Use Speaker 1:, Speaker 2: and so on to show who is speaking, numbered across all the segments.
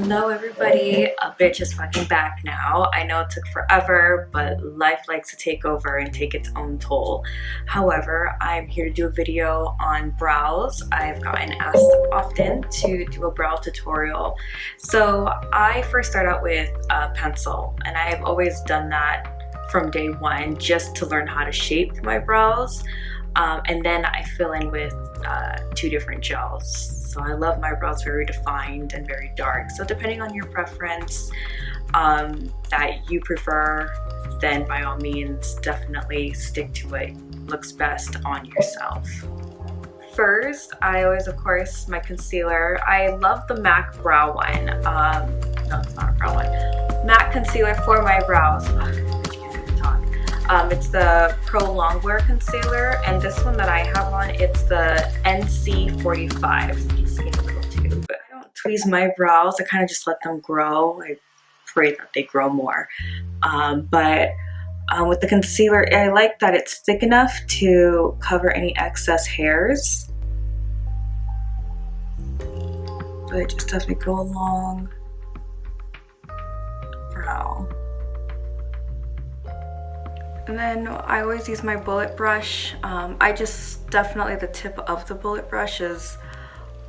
Speaker 1: Hello everybody, a bitch is fucking back now. I know it took forever, but life likes to take over and take its own toll. However, I'm here to do a video on brows. I've gotten asked often to do a brow tutorial. So I first start out with a pencil, and I've always done that from day one just to learn how to shape my brows. And then I fill in with two different gels. So I love my brows very defined and very dark. So depending on your preference that you prefer, then by all means, definitely stick to what looks best on yourself. First, I always, of course, my concealer. I love the MAC brow one. No, it's not a brow one. MAC concealer for my brows. It's the Pro Longwear Concealer, and this one that I have on, it's the NC45. You see a little tube. I don't tweeze my brows, I kind of just let them grow. I pray that they grow more. With the concealer, I like that it's thick enough to cover any excess hairs. But it just doesn't go along brow. And then I always use my bullet brush. Definitely the tip of the bullet brush is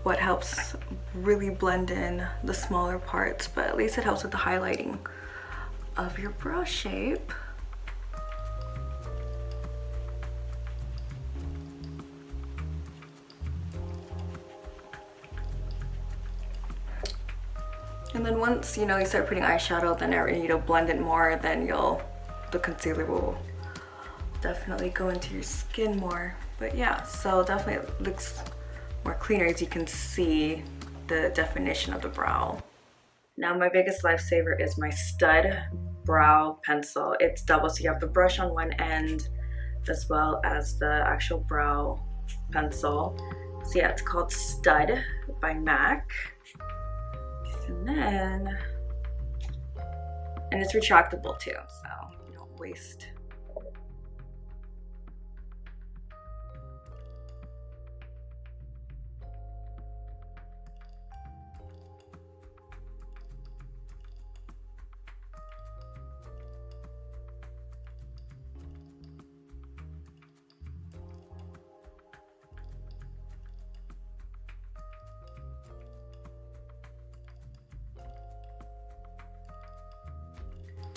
Speaker 1: what helps really blend in the smaller parts, but at least it helps with the highlighting of your brow shape. And then once you start putting eyeshadow, then you blend it more, then the concealer will definitely go into your skin more. But yeah, so definitely it looks more cleaner as you can see the definition of the brow. Now my biggest lifesaver is my stud brow pencil. It's double, so you have the brush on one end as well as the actual brow pencil. So yeah, it's called Stud by MAC. And it's retractable too, so you don't waste.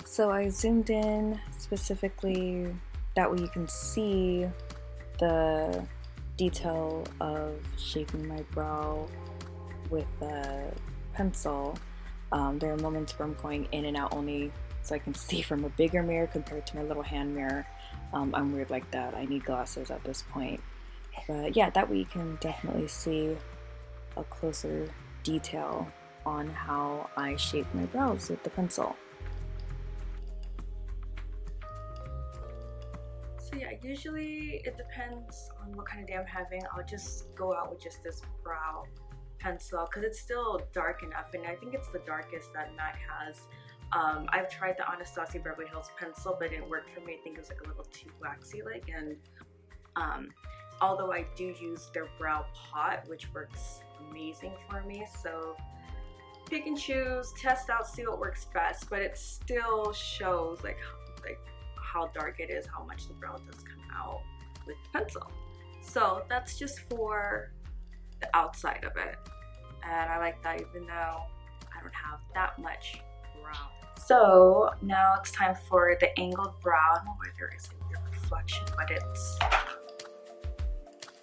Speaker 1: So I zoomed in specifically, that way you can see the detail of shaping my brow with the pencil. There are moments where I'm going in and out only so I can see from a bigger mirror compared to my little hand mirror. I'm weird like that. I need glasses at this point. But yeah, that way you can definitely see a closer detail on how I shape my brows with the pencil. So yeah, usually it depends on what kind of day I'm having. I'll just go out with just this brow pencil because it's still dark enough, and I think it's the darkest that MAC has. I've tried the Anastasia Beverly Hills pencil, but it didn't work for me. I think it was like a little too waxy like, and although I do use their brow pot, which works amazing for me, so pick and choose, test out, see what works best, but it still shows like how dark it is, how much the brow does come out with the pencil. So that's just for the outside of it, and I like that even though I don't have that much brow. So now it's time for the angled brow. I don't know why there is a reflection, but it's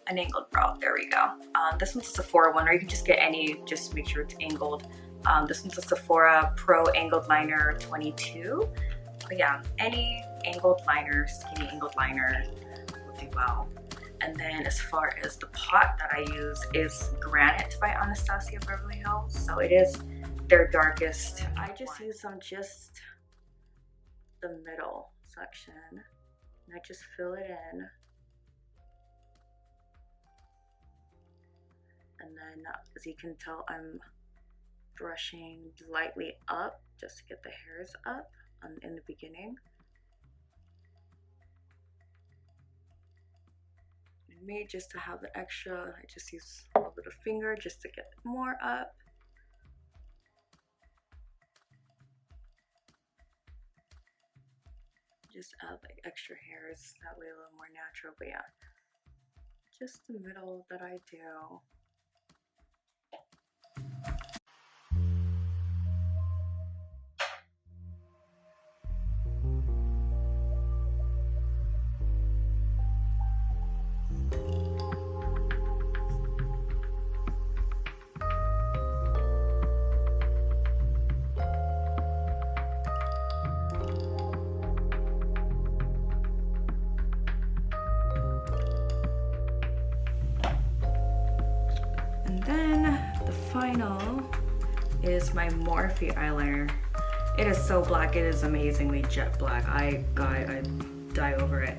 Speaker 1: an angled brow. There we go. This one's a Sephora one, or you can just get any, just make sure it's angled. This one's a Sephora Pro Angled Liner 22. But yeah, any angled liner, skinny angled liner will do well. And then as far as the pot that I use is Granite by Anastasia Beverly Hills. So it is their darkest. I just use them just the middle section. And I just fill it in. And then as you can tell, I'm brushing lightly up just to get the hairs up in the beginning. And me, just to have an extra, I just use a little bit of finger just to get more up. Just add like extra hairs, that way a little more natural. But yeah, just the middle that I do. And then the final is my Morphe eyeliner. It is so black, it is amazingly jet black. I die over it.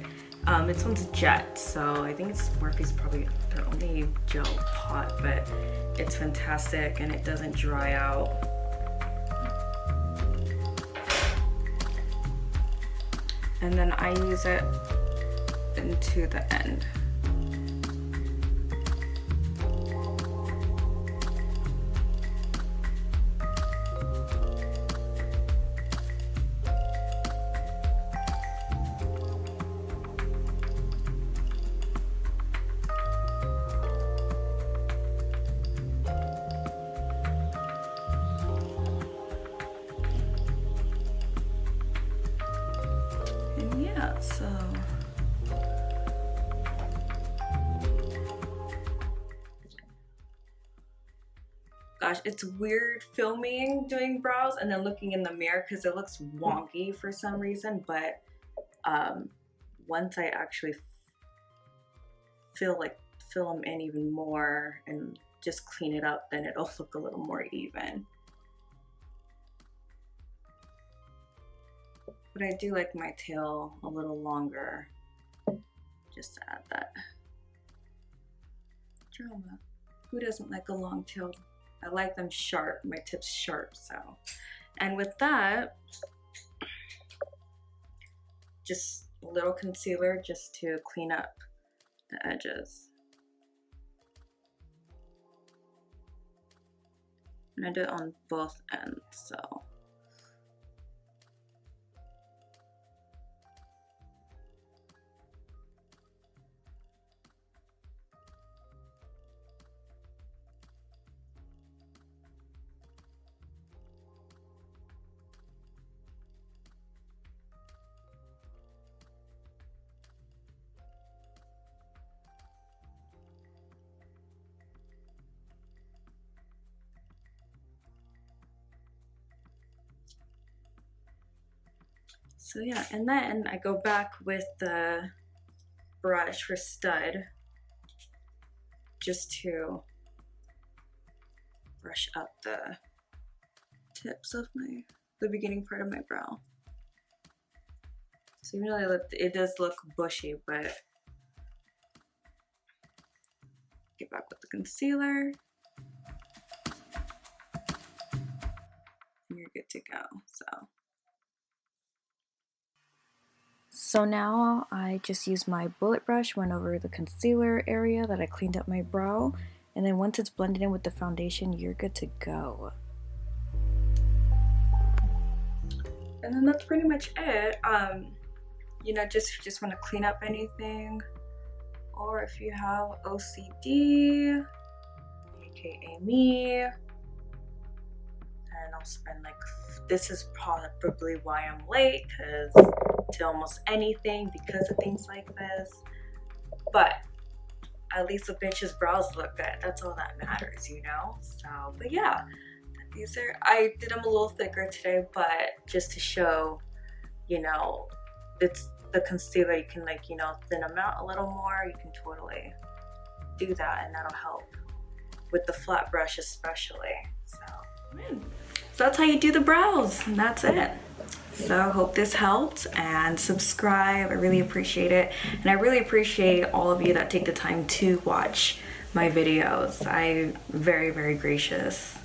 Speaker 1: This one's jet, so I think it's Morphe's probably their only gel pot, but it's fantastic and it doesn't dry out. And then I use it into the end. And yeah, so gosh, it's weird filming doing brows and then looking in the mirror because it looks wonky for some reason, but once I actually fill them in even more and just clean it up, then it'll look a little more even. But I do like my tail a little longer, just to add that drama. Who doesn't like a long tail? I like them sharp, my tips sharp, so. And with that, just a little concealer just to clean up the edges. And I do it on both ends, so. So yeah, and then I go back with the brush for stud just to brush up the tips of the beginning part of my brow. So even though it does look bushy, but get back with the concealer and you're good to go. So now I just use my bullet brush, went over the concealer area that I cleaned up my brow, and then once it's blended in with the foundation, you're good to go. And then that's pretty much it. You know, just want to clean up anything, or if you have OCD, aka me, and I'll spend like, this is probably why I'm late, because to almost anything because of things like this, but at least a bitch's brows look good. That's all that matters, you know? So, but yeah, these are, I did them a little thicker today, but just to show, you know, it's the concealer, you can like, you know, thin them out a little more. You can totally do that, and that'll help with the flat brush especially. So that's how you do the brows, and that's it. So I hope this helped, and subscribe. I really appreciate it, and I really appreciate all of you that take the time to watch my videos. I'm very, very gracious.